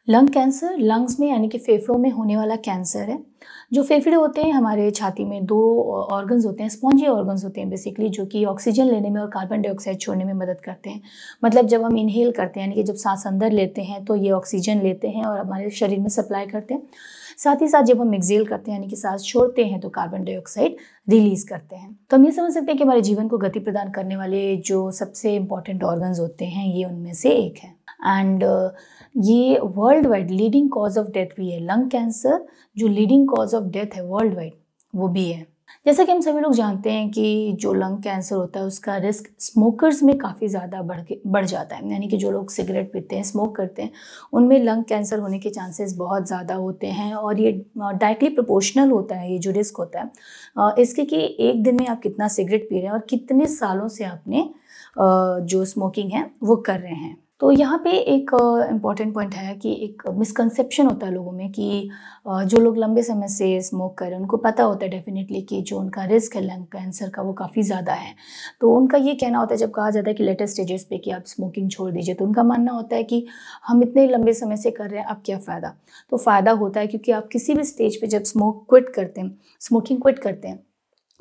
Lung cancer lungs में यानी कि फेफड़ों में होने वाला कैंसर है। जो फेफड़े होते हैं हमारे छाती में दो ऑर्गन्स होते हैं, स्पॉन्जी ऑर्गन्स होते हैं बेसिकली, जो कि ऑक्सीजन लेने में और कार्बन डाइऑक्साइड छोड़ने में मदद करते हैं। मतलब जब हम इनहेल करते हैं यानी कि जब सांस अंदर लेते हैं तो ये ऑक्सीजन लेते हैं और हमारे शरीर में सप्लाई करते हैं। साथ ही साथ जब हम एक्सेल करते हैं यानी कि सांस छोड़ते हैं तो कार्बन डाइऑक्साइड रिलीज करते हैं। तो हम ये समझ सकते हैं कि हमारे जीवन को गति प्रदान करने वाले जो सबसे इंपॉर्टेंट ऑर्गन्स होते हैं ये उनमें से एक है। एंड ये world wide leading cause of death भी है। लंग कैंसर जो लीडिंग कॉज ऑफ डेथ है वर्ल्ड वाइड वो भी है। जैसा कि हम सभी लोग जानते हैं कि जो लंग कैंसर होता है उसका रिस्क स्मोकर्स में काफ़ी ज़्यादा बढ़ जाता है। यानी कि जो लोग सिगरेट पीते हैं, स्मोक करते हैं, उनमें लंग कैंसर होने के चांसेस बहुत ज़्यादा होते हैं और ये डायरेक्टली प्रोपोर्शनल होता है ये जो रिस्क होता है इसके कि एक दिन में आप कितना सिगरेट पी रहे हैं और कितने सालों से आपने जो स्मोकिंग है वो कर रहे हैं। तो यहाँ पे एक इम्पॉर्टेंट पॉइंट है कि एक मिसकंसेप्शन होता है लोगों में कि जो लोग लंबे समय से स्मोक कर रहे हैं उनको पता होता है डेफिनेटली कि जो उनका रिस्क है लंग कैंसर का वो काफ़ी ज़्यादा है। तो उनका ये कहना होता है जब कहा जाता है कि लेटेस्ट स्टेजेस पे कि आप स्मोकिंग छोड़ दीजिए, तो उनका मानना होता है कि हम इतने लंबे समय से कर रहे हैं, अब क्या फ़ायदा। तो फ़ायदा होता है क्योंकि आप किसी भी स्टेज पर जब स्मोकिंग क्विट करते हैं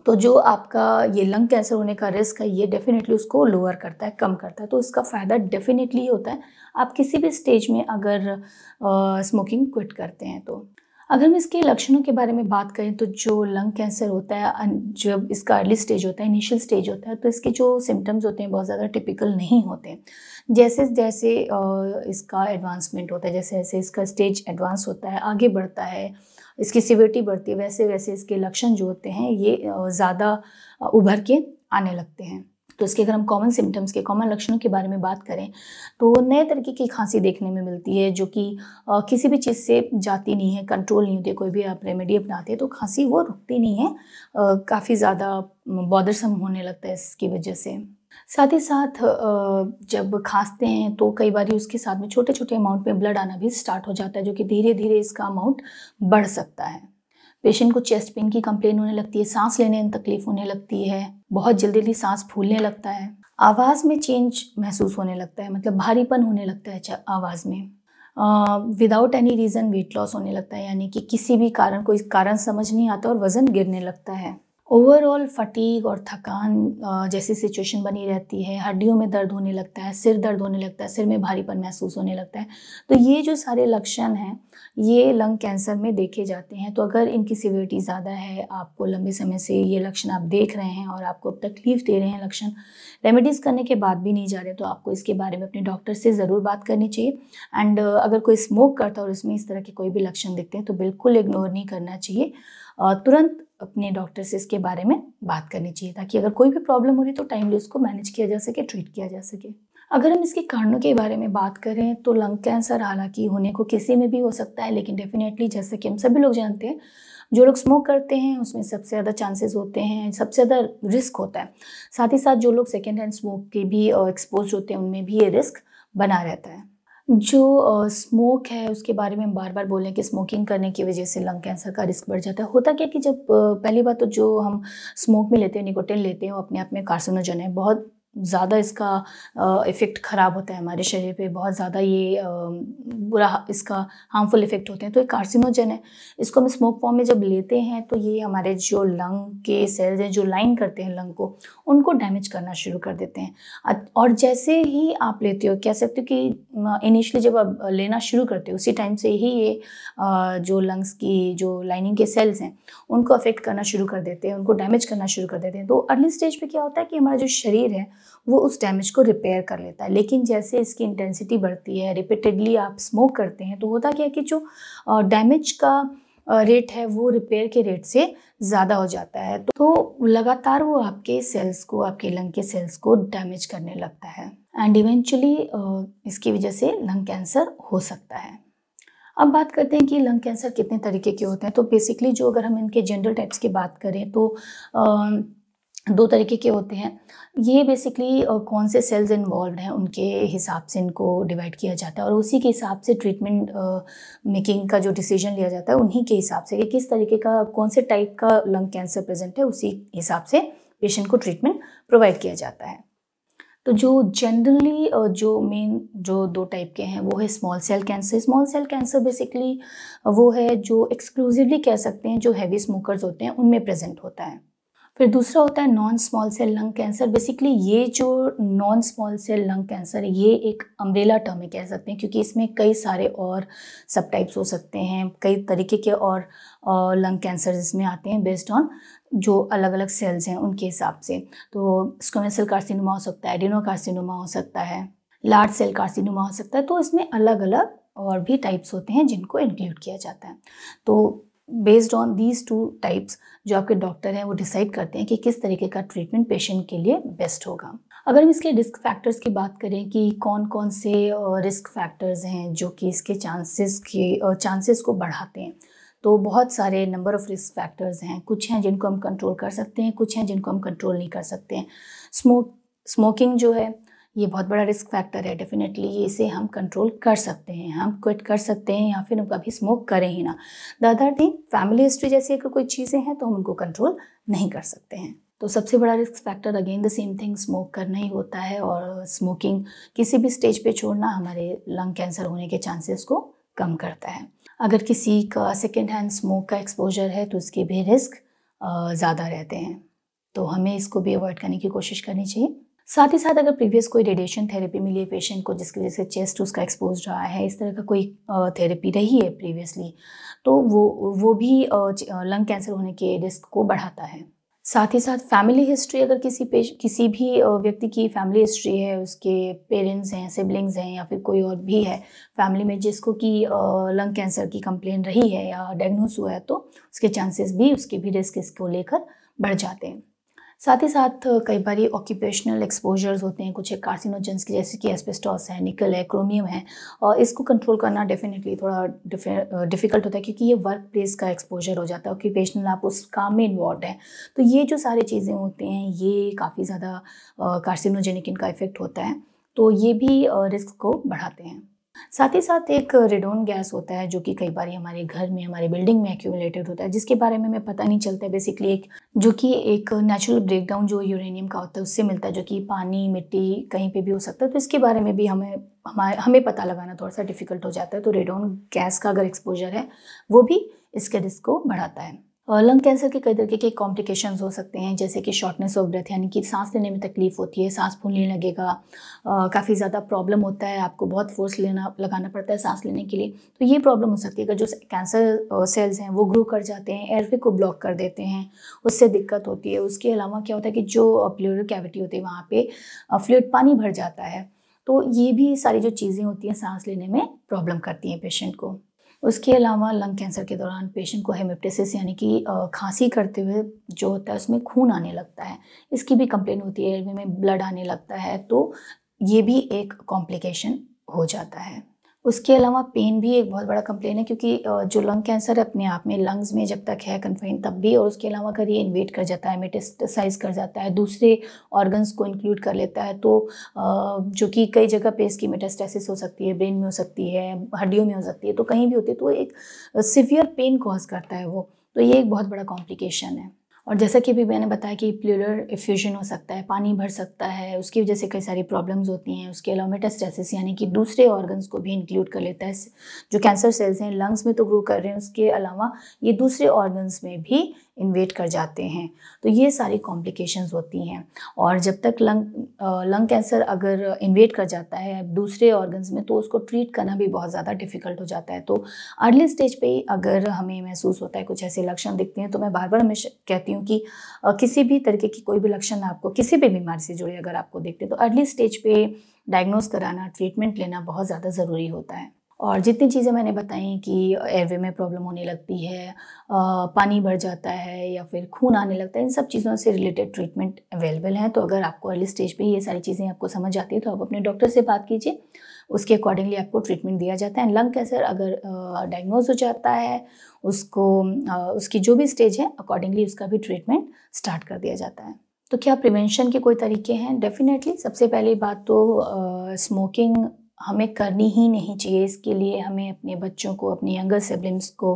तो जो आपका ये लंग कैंसर होने का रिस्क है ये डेफिनेटली उसको लोअर करता है, कम करता है। तो इसका फ़ायदा डेफिनेटली होता है आप किसी भी स्टेज में अगर स्मोकिंग क्विट करते हैं। तो अगर हम इसके लक्षणों के बारे में बात करें तो जो लंग कैंसर होता है जब इसका अर्ली स्टेज होता है, इनिशियल स्टेज होता है, तो इसके जो सिम्टम्स होते हैं बहुत ज़्यादा टिपिकल नहीं होते हैं। जैसे जैसे इसका एडवांसमेंट होता है, जैसे जैसे इसका स्टेज एडवांस होता है, आगे बढ़ता है, इसकी सिवियरिटी बढ़ती है, वैसे वैसे इसके लक्षण जो होते हैं ये ज़्यादा उभर के आने लगते हैं। तो इसके अगर हम कॉमन सिम्टम्स के, कॉमन लक्षणों के बारे में बात करें तो नए तरीके की खांसी देखने में मिलती है जो कि किसी भी चीज़ से जाती नहीं है, कंट्रोल नहीं होती है। कोई भी आप रेमेडी अपनाते हैं तो खांसी वो रुकती नहीं है, काफ़ी ज़्यादा बॉदरसम होने लगता है इसकी वजह से। साथ ही साथ जब खांसते हैं तो कई बार उसके साथ में छोटे छोटे अमाउंट में ब्लड आना भी स्टार्ट हो जाता है जो कि धीरे धीरे इसका अमाउंट बढ़ सकता है। पेशेंट को चेस्ट पेन की कंप्लेन होने लगती है, सांस लेने में तकलीफ होने लगती है, बहुत जल्दी जल्दी सांस फूलने लगता है, आवाज़ में चेंज महसूस होने लगता है, मतलब भारीपन होने लगता है आवाज़ में। Without any reason weight loss होने लगता है, यानी कि किसी भी कारण, कोई कारण समझ नहीं आता और वज़न गिरने लगता है। ओवरऑल फटीग और थकान जैसी सिचुएशन बनी रहती है, हड्डियों में दर्द होने लगता है, सिर दर्द होने लगता है, सिर में भारीपन महसूस होने लगता है। तो ये जो सारे लक्षण हैं ये लंग कैंसर में देखे जाते हैं। तो अगर इनकी सिवियरिटी ज़्यादा है, आपको लंबे समय से ये लक्षण आप देख रहे हैं और आपको तकलीफ़ दे रहे हैं लक्षण, रेमेडीज़ करने के बाद भी नहीं जा रहे, तो आपको इसके बारे में अपने डॉक्टर से ज़रूर बात करनी चाहिए। एंड अगर कोई स्मोक करता है और उसमें इस तरह के कोई भी लक्षण दिखते हैं तो बिल्कुल इग्नोर नहीं करना चाहिए, तुरंत अपने डॉक्टर से इसके बारे में बात करनी चाहिए ताकि अगर कोई भी प्रॉब्लम हो रही तो टाइमली उसको मैनेज किया जा सके, ट्रीट किया जा सके। अगर हम इसके कारणों के बारे में बात करें तो लंग कैंसर हालांकि होने को किसी में भी हो सकता है, लेकिन डेफिनेटली जैसे कि हम सभी लोग जानते हैं जो लोग स्मोक करते हैं उसमें सबसे ज़्यादा चांसेस होते हैं, सबसे ज़्यादा रिस्क होता है। साथ ही साथ जो लोग सेकेंड हैंड स्मोक के भी एक्सपोज होते हैं उनमें भी ये रिस्क बना रहता है। जो स्मोक है उसके बारे में हम बार बार बोलें कि स्मोकिंग करने की वजह से लंग कैंसर का रिस्क बढ़ जाता है। होता क्या कि जब पहली बात तो जो हम स्मोक में लेते हैं, निकोटिन लेते हैं, वो अपने आप में कार्सिनोजन है, बहुत ज़्यादा इसका इफ़ेक्ट ख़राब होता है हमारे शरीर पे, बहुत ज़्यादा ये बुरा इसका हार्मफुल इफ़ेक्ट होते हैं। तो ये कार्सिनोजन है, इसको हम स्मोक फॉर्म में जब लेते हैं तो ये हमारे जो लंग के सेल्स हैं जो लाइन करते हैं लंग को, उनको डैमेज करना शुरू कर देते हैं। और जैसे ही आप लेते हो, कह सकते हो कि इनिशियली जब आप लेना शुरू करते हो उसी टाइम से ही ये जो लंग्स की जो लाइनिंग के सेल्स हैं उनको अफेक्ट करना शुरू कर देते हैं, उनको डैमेज करना शुरू कर देते हैं। तो अर्ली स्टेज पे क्या होता है कि हमारा जो शरीर है वो उस डैमेज को रिपेयर कर लेता है, लेकिन जैसे इसकी इंटेंसिटी बढ़ती है, रिपीटेडली आप स्मोक करते हैं, तो होता क्या है कि जो डैमेज का रेट है वो रिपेयर के रेट से ज़्यादा हो जाता है। तो लगातार वो आपके सेल्स को, आपके लंग के सेल्स को डैमेज करने लगता है एंड इवेंचुअली इसकी वजह से लंग कैंसर हो सकता है। अब बात करते हैं कि लंग कैंसर कितने तरीके के होते हैं। तो बेसिकली जो अगर हम इनके जनरल टाइप्स की बात करें तो दो तरीके के होते हैं। ये बेसिकली कौन से सेल्स इन्वॉल्व हैं उनके हिसाब से इनको डिवाइड किया जाता है और उसी के हिसाब से ट्रीटमेंट मेकिंग का जो डिसीजन लिया जाता है उन्हीं के हिसाब से कि किस तरीके का, कौन से टाइप का लंग कैंसर प्रेजेंट है, उसी हिसाब से पेशेंट को ट्रीटमेंट प्रोवाइड किया जाता है। तो जो जनरली जो मेन जो 2 टाइप के हैं वो है small cell cancer. Small cell cancer basically वो है जो एक्सक्लूसिवली कह सकते हैं जो हेवी स्मोकर्स होते हैं उनमें प्रेज़ेंट होता है। फिर दूसरा होता है non small cell lung cancer. Basically ये जो non small cell lung cancer है ये एक अम्ब्रेला टर्म है कह सकते हैं, क्योंकि इसमें कई सारे और सब टाइप्स हो सकते हैं, कई तरीके के और लंग कैंसर इसमें आते हैं बेस्ड ऑन जो अलग अलग सेल्स हैं उनके हिसाब से। तो स्क्वैमस सेल कार्सिनोमा हो सकता है, एडिनो कार्सिनोमा हो सकता है, लार्ज सेल कार्सिनोमा हो सकता है। तो इसमें अलग अलग और भी टाइप्स होते हैं जिनको इंक्लूड किया जाता है। तो बेस्ड ऑन दीज 2 टाइप्स जो आपके डॉक्टर हैं वो डिसाइड करते हैं कि किस तरीके का ट्रीटमेंट पेशेंट के लिए बेस्ट होगा। अगर हम इसके रिस्क फैक्टर्स की बात करें कि कौन कौन से रिस्क फैक्टर्स हैं जो कि इसके चांसेस को बढ़ाते हैं, तो बहुत सारे नंबर ऑफ़ रिस्क फैक्टर्स हैं। कुछ हैं जिनको हम कंट्रोल कर सकते हैं, कुछ हैं जिनको हम कंट्रोल नहीं कर सकते हैं। स्मोकिंग जो है ये बहुत बड़ा रिस्क फैक्टर है। डेफिनेटली इसे हम कंट्रोल कर सकते हैं, हम क्विट कर सकते हैं या फिर हम कभी स्मोक करें ही ना। The other thing, family history जैसी अगर कोई चीज़ें हैं तो हम उनको कंट्रोल नहीं कर सकते हैं। तो सबसे बड़ा risk factor again the same thing, smoke करना ही होता है। और स्मोकिंग किसी भी स्टेज पे छोड़ना हमारे लंग कैंसर होने के चांसेस को कम करता है। अगर किसी का सेकेंड हैंड स्मोक का एक्सपोजर है तो उसके भी रिस्क ज़्यादा रहते हैं, तो हमें इसको भी अवॉइड करने की कोशिश करनी चाहिए। साथ ही साथ अगर प्रीवियस कोई रेडिएशन थेरेपी मिली है पेशेंट को जिसकी वजह से चेस्ट उसका एक्सपोज रहा है, इस तरह का कोई थेरेपी रही है प्रीवियसली, तो वो भी लंग कैंसर होने के रिस्क को बढ़ाता है। साथ ही साथ फैमिली हिस्ट्री, अगर किसी भी व्यक्ति की फैमिली हिस्ट्री है, उसके पेरेंट्स हैं, सिबलिंग्स हैं या फिर कोई और भी है फैमिली में जिसको कि लंग कैंसर की कंप्लेन रही है या डायग्नोस हुआ है, तो उसके चांसेस भी, उसके भी रिस्क इसको लेकर बढ़ जाते हैं। साथ ही साथ कई बार ऑक्यूपेशनल एक्सपोजर्स होते हैं कुछ कार्सिनोजेंस की, जैसे कि एस्बेस्टॉस है, निकल है, क्रोमियम है, और इसको कंट्रोल करना डेफिनेटली थोड़ा डिफ़िकल्ट होता है क्योंकि ये वर्क प्लेस का एक्सपोजर हो जाता है। ऑक्यूपेशनल, आप उस काम में इन्वॉल्व हैं, तो ये जो सारी चीज़ें होती हैं ये काफ़ी ज़्यादा कार्सिनोजेनिक इनका इफेक्ट होता है, तो ये भी रिस्क को बढ़ाते हैं। साथ ही साथ एक रेडोन गैस होता है जो कि कई बार हमारे घर में, हमारी बिल्डिंग में एक्यूमुलेटेड होता है, जिसके बारे में हमें पता नहीं चलता है। बेसिकली एक नेचुरल ब्रेकडाउन जो यूरेनियम का होता है उससे मिलता है, जो कि पानी, मिट्टी कहीं पे भी हो सकता है। तो इसके बारे में भी हमें पता लगाना थोड़ा सा डिफिकल्ट हो जाता है। तो रेडोन गैस का अगर एक्सपोजर है वो भी इसके रिस्क को बढ़ाता है। लंग कैंसर के कई तरीके के कॉम्प्लिकेशंस हो सकते हैं, जैसे कि शॉर्टनेस ऑफ ब्रेथ, यानी कि सांस लेने में तकलीफ होती है, सांस फूलने लगेगा, काफ़ी ज़्यादा प्रॉब्लम होता है, आपको बहुत फोर्स लगाना पड़ता है सांस लेने के लिए। तो ये प्रॉब्लम हो सकती है। अगर जो कैंसर सेल्स हैं वो ग्रो कर जाते हैं, एयरवे को ब्लॉक कर देते हैं, उससे दिक्कत होती है। उसके अलावा क्या होता है कि जो प्लूरल कैविटी होती है वहाँ पे फ्लूइड पानी भर जाता है, तो ये भी सारी जो चीज़ें होती हैं सांस लेने में प्रॉब्लम करती हैं पेशेंट को। उसके अलावा लंग कैंसर के दौरान पेशेंट को हेमेप्टाइसिस यानी कि खांसी करते हुए जो होता है उसमें खून आने लगता है, इसकी भी कंप्लेन होती है, एयरवे में ब्लड आने लगता है, तो ये भी एक कॉम्प्लिकेशन हो जाता है। उसके अलावा पेन भी एक बहुत बड़ा कंप्लेन है, क्योंकि जो लंग कैंसर अपने आप में लंग्स में जब तक है कन्फाइन तब भी, और उसके अलावा अगर ये इन्वेड कर जाता है, मेटास्टेसाइज कर जाता है, दूसरे ऑर्गन्स को इंक्लूड कर लेता है, तो जो कि कई जगह पे इसकी मेटास्टेसिस हो सकती है, ब्रेन में हो सकती है, हड्डियों में हो सकती है, तो कहीं भी होती है, तो एक सिवियर पेन कॉज करता है वो। तो ये एक बहुत बड़ा कॉम्प्लिकेशन है। और जैसा कि अभी मैंने बताया कि प्लूरल इफ्यूजन हो सकता है, पानी भर सकता है, उसकी वजह से कई सारी प्रॉब्लम्स होती हैं। उसके अलावा मेटास्टेसिस यानी कि दूसरे ऑर्गन्स को भी इंक्लूड कर लेता है। जो कैंसर सेल्स हैं लंग्स में तो ग्रो कर रहे हैं, उसके अलावा ये दूसरे ऑर्गन्स में भी इन्वेड कर जाते हैं, तो ये सारी कॉम्प्लिकेशंस होती हैं। और जब तक लंग कैंसर अगर इन्वेड कर जाता है दूसरे ऑर्गन्स में, तो उसको ट्रीट करना भी बहुत ज़्यादा डिफ़िकल्ट हो जाता है। तो अर्ली स्टेज पे ही अगर हमें महसूस होता है, कुछ ऐसे लक्षण दिखते हैं, तो मैं बार बार हमेशा कहती हूँ कि किसी भी तरीके की कोई भी लक्षण आपको किसी भी बीमारी से जुड़े अगर आपको दिखते हैं, तो अर्ली स्टेज पे डायग्नोस कराना, ट्रीटमेंट लेना बहुत ज़्यादा ज़रूरी होता है। और जितनी चीज़ें मैंने बताई कि एयरवे में प्रॉब्लम होने लगती है, पानी भर जाता है या फिर खून आने लगता है, इन सब चीज़ों से रिलेटेड ट्रीटमेंट अवेलेबल हैं। तो अगर आपको अर्ली स्टेज पे ये सारी चीज़ें आपको समझ आती है तो आप अपने डॉक्टर से बात कीजिए, उसके अकॉर्डिंगली आपको ट्रीटमेंट दिया जाता है। लंग कैंसर अगर डायग्नोज हो जाता है, उसकी जो भी स्टेज है अकॉर्डिंगली उसका भी ट्रीटमेंट स्टार्ट कर दिया जाता है। तो क्या प्रिवेंशन के कोई तरीके हैं? डेफिनेटली सबसे पहली बात तो स्मोकिंग हमें करनी ही नहीं चाहिए। इसके लिए हमें अपने बच्चों को, अपने यंगर सिबलिंग्स को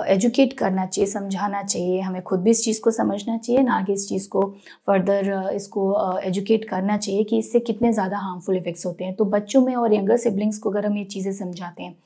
एजुकेट करना चाहिए, समझाना चाहिए। हमें खुद भी इस चीज़ को समझना चाहिए, ना कि इस चीज़ को फर्दर इसको एजुकेट करना चाहिए कि इससे कितने ज़्यादा हार्मफुल इफ़ेक्ट्स होते हैं। तो बच्चों में और यंगर सिबलिंग्स को अगर हम ये चीज़ें समझाते हैं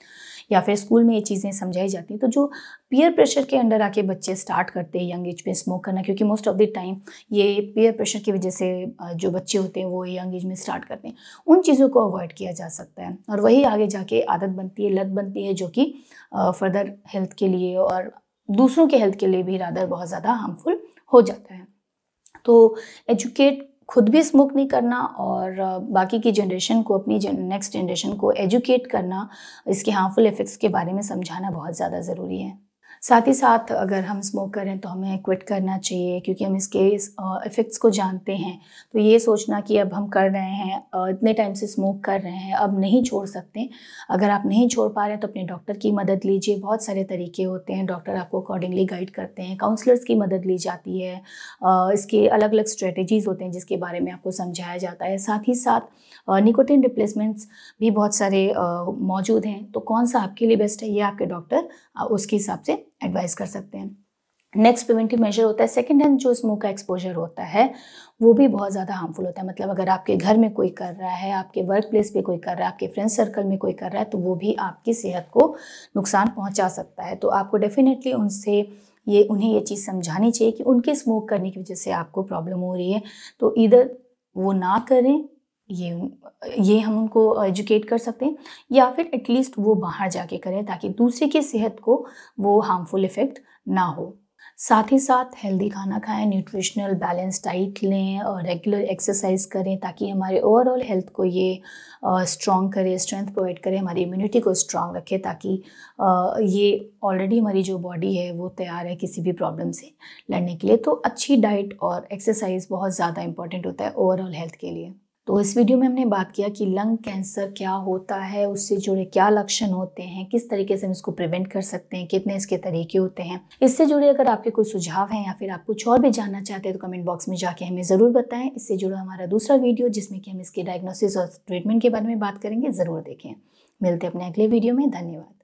या फिर स्कूल में ये चीज़ें समझाई जाती हैं, तो जो पीयर प्रेशर के अंडर आके बच्चे स्टार्ट करते हैं यंग एज में स्मोक करना, क्योंकि मोस्ट ऑफ द टाइम ये पीयर प्रेशर की वजह से जो बच्चे होते हैं वो यंग एज में स्टार्ट करते हैं, उन चीज़ों को अवॉइड किया जा सकता है। और वही आगे जाके आदत बनती है, लत बनती है, जो कि फर्दर हेल्थ के लिए और दूसरों के हेल्थ के लिए भी रादर बहुत ज़्यादा हार्मफुल हो जाता है। तो एजुकेट, खुद भी स्मोक नहीं करना और बाकी की जनरेशन को, अपनी नेक्स्ट जनरेशन को एजुकेट करना, इसके हार्मफुल इफ़ेक्ट्स के बारे में समझाना बहुत ज़्यादा ज़रूरी है। साथ ही साथ अगर हम स्मोक करें तो हमें क्विट करना चाहिए, क्योंकि हम इसके इफ़ेक्ट्स को जानते हैं। तो ये सोचना कि अब हम कर रहे हैं, इतने टाइम से स्मोक कर रहे हैं, अब नहीं छोड़ सकते। अगर आप नहीं छोड़ पा रहे हैं तो अपने डॉक्टर की मदद लीजिए। बहुत सारे तरीके होते हैं, डॉक्टर आपको अकॉर्डिंगली गाइड करते हैं, काउंसलर्स की मदद ली जाती है। इसके अलग अलग स्ट्रेटजीज़ होते हैं जिसके बारे में आपको समझाया जाता है। साथ ही साथ निकोटिन रिप्लेसमेंट्स भी बहुत सारे मौजूद हैं। तो कौन सा आपके लिए बेस्ट है, ये आपके डॉक्टर उसके हिसाब से एडवाइस कर सकते हैं। नेक्स्ट प्रिवेंटिव मेजर होता है सेकेंड हैंड जो स्मोक का एक्सपोजर होता है, वो भी बहुत ज़्यादा हार्मफुल होता है। मतलब अगर आपके घर में कोई कर रहा है, आपके वर्क प्लेस पे कोई कर रहा है, आपके फ्रेंड सर्कल में कोई कर रहा है, तो वो भी आपकी सेहत को नुकसान पहुंचा सकता है। तो आपको डेफिनेटली उन्हें ये चीज़ समझानी चाहिए कि उनके स्मोक करने की वजह से आपको प्रॉब्लम हो रही है, तो इधर वो ना करें, ये हम उनको एजुकेट कर सकते हैं, या फिर एटलीस्ट वो बाहर जाके करें ताकि दूसरे की सेहत को वो हार्मफुल इफ़ेक्ट ना हो। साथ ही साथ हेल्दी खाना खाएं, न्यूट्रिशनल बैलेंस डाइट लें और रेगुलर एक्सरसाइज करें, ताकि हमारे ओवरऑल हेल्थ को ये स्ट्रॉन्ग करे, स्ट्रेंथ प्रोवाइड करे, हमारी इम्यूनिटी को स्ट्रॉन्ग रखे, ताकि ये ऑलरेडी हमारी जो बॉडी है वो तैयार है किसी भी प्रॉब्लम से लड़ने के लिए। तो अच्छी डाइट और एक्सरसाइज बहुत ज़्यादा इंपॉर्टेंट होता है ओवरऑल हेल्थ के लिए। तो इस वीडियो में हमने बात किया कि लंग कैंसर क्या होता है, उससे जुड़े क्या लक्षण होते हैं, किस तरीके से हम इसको प्रिवेंट कर सकते हैं, कितने इसके तरीके होते हैं। इससे जुड़े अगर आपके कोई सुझाव हैं या फिर आप कुछ और भी जानना चाहते हैं तो कमेंट बॉक्स में जाके हमें ज़रूर बताएं। इससे जुड़ा हमारा दूसरा वीडियो जिसमें कि हम इसके डायग्नोसिस और ट्रीटमेंट के बारे में बात करेंगे, ज़रूर देखें। मिलते हैं अपने अगले वीडियो में। धन्यवाद।